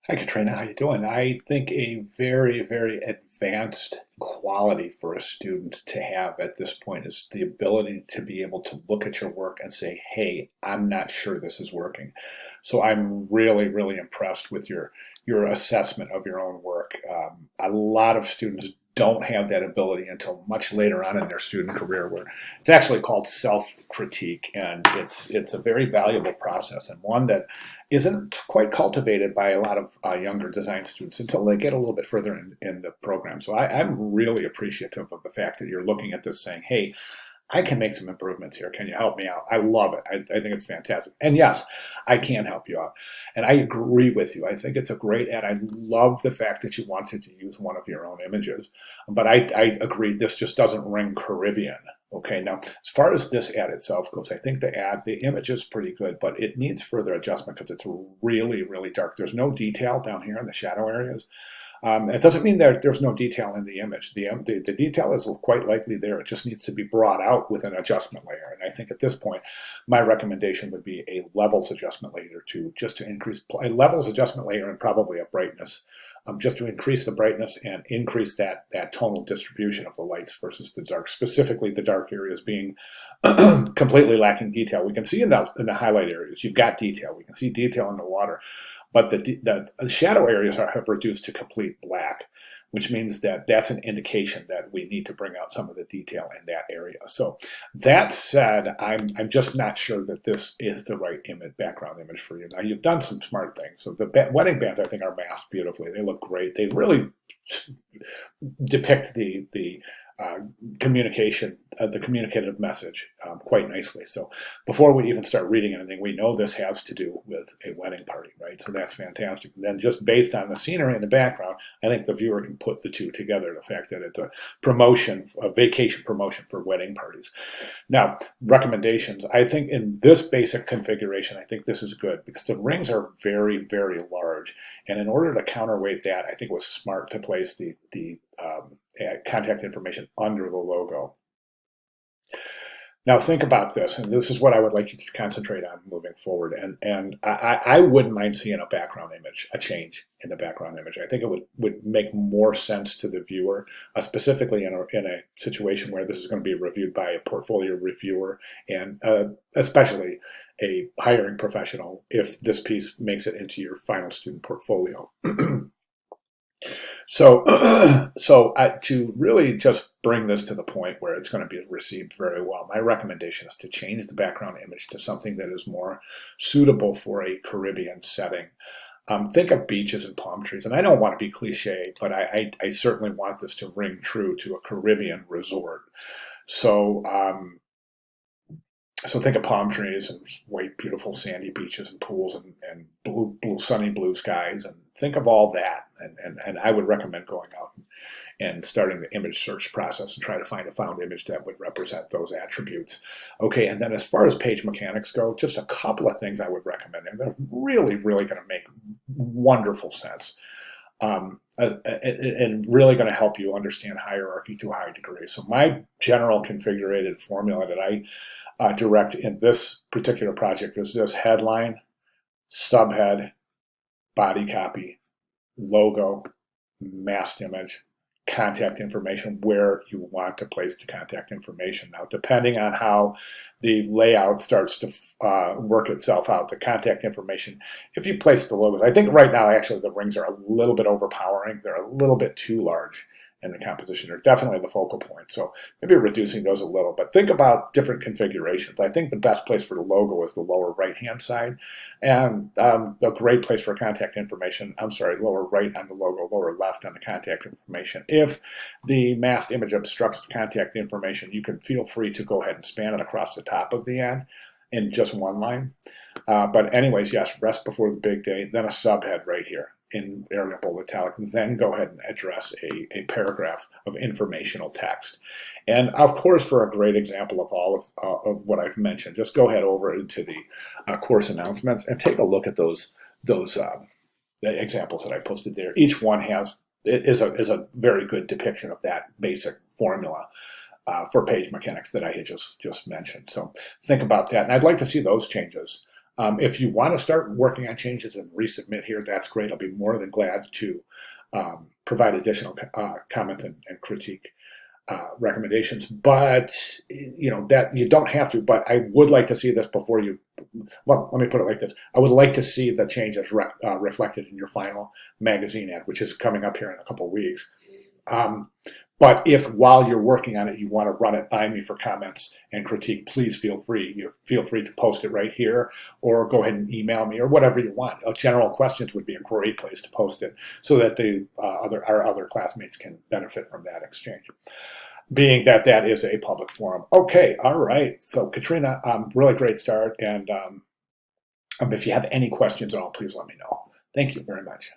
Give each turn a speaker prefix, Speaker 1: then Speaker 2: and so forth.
Speaker 1: Hi, Katrina. How you doing? I think a very, very advanced quality for a student to have at this point is the ability to be able to look at your work and say, "Hey, I'm not sure this is working." So I'm really, really impressed with your assessment of your own work. A lot of students don't have that ability until much later on in their student career, where it's actually called self-critique, and it's a very valuable process and one that isn't quite cultivated by a lot of younger design students until they get a little bit further in the program. So I'm really appreciative of the fact that you're looking at this saying, hey, I can make some improvements here. Can you help me out? I love it. I think it's fantastic. And yes, I can help you out. And I agree with you. I think it's a great ad. I love the fact that you wanted to use one of your own images. But I agree, this just doesn't ring Caribbean. Okay, now as far as this ad itself goes, I think the image is pretty good, but it needs further adjustment because it's really, really dark. There's no detail down here in the shadow areas. It doesn't mean that there's no detail in the image. The detail is quite likely there. It just needs to be brought out with an adjustment layer. And I think at this point, my recommendation would be a levels adjustment layer just to increase a levels adjustment layer and probably a brightness, just to increase the brightness and increase that tonal distribution of the lights versus the dark. Specifically, the dark areas being completely lacking detail. We can see in the highlight areas, you've got detail. We can see detail in the water. But the shadow areas have reduced to complete black, which means that that's an indication that we need to bring out some of the detail in that area. So that said, I'm just not sure that this is the right background image for you. Now, you've done some smart things. So the wedding bands, I think, are masked beautifully. They look great. They really depict the uh, communication, the communicative message quite nicely. So before we even start reading anything, we know this has to do with a wedding party, right? So that's fantastic. And then just based on the scenery in the background, I think the viewer can put the two together. The fact that it's a promotion, a vacation promotion for wedding parties. Now, recommendations. I think in this basic configuration, I think this is good because the rings are very, very large. And in order to counterweight that, I think it was smart to place the contact information under the logo. Now think about this, and this is what I would like you to concentrate on moving forward. And I wouldn't mind seeing a background image, a change in the background image. I think it would make more sense to the viewer, specifically in a situation where this is going to be reviewed by a portfolio reviewer and especially a hiring professional if this piece makes it into your final student portfolio. So, to really just bring this to the point where it's going to be received very well, my recommendation is to change the background image to something that is more suitable for a Caribbean setting. Think of beaches and palm trees, and I don't want to be cliche, but I certainly want this to ring true to a Caribbean resort. So, so think of palm trees and white, beautiful sandy beaches and pools and sunny blue skies, and think of all that. And I would recommend going out and starting the image search process and try to find a found image that would represent those attributes. Okay, and then as far as page mechanics go, just a couple of things I would recommend, and they're really, really going to make wonderful sense. And really going to help you understand hierarchy to a high degree. So my general configurated formula that I direct in this particular project is this: headline, subhead, body copy, logo, masked image, contact information, where you want to place the contact information. Now, depending on how the layout starts to work itself out, the contact information, if you place the logos, I think right now actually the rings are a little bit overpowering. They're a little bit too large in the composition. They're definitely the focal point. So maybe reducing those a little, but think about different configurations. I think the best place for the logo is the lower right-hand side, and a great place for contact information, lower right on the logo, lower left on the contact information. If the masked image obstructs the contact information, you can feel free to go ahead and span it across the top of the ad in just one line. But anyways, yes, rest before the big day, then a subhead right here in Arial bold italic, then go ahead and address a paragraph of informational text. And of course, for a great example of all of what I've mentioned, just go ahead over into the course announcements and take a look at those examples that I posted there. Each one is a very good depiction of that basic formula for page mechanics that I had just mentioned. So think about that. And I'd like to see those changes If you want to start working on changes and resubmit here, that's great. I'll be more than glad to provide additional comments and critique recommendations. But that you don't have to. But I would like to see this before you. Well, let me put it like this: I would like to see the changes reflected in your final magazine ad, which is coming up here in a couple of weeks. But if while you're working on it, you want to run it by me for comments and critique, please feel free. You feel free to post it right here, or go ahead and email me, or whatever you want. General questions would be a great place to post it, so that our other classmates can benefit from that exchange. Being that that is a public forum. Okay, all right. So Katrina, really great start, and if you have any questions at all, please let me know. Thank you very much.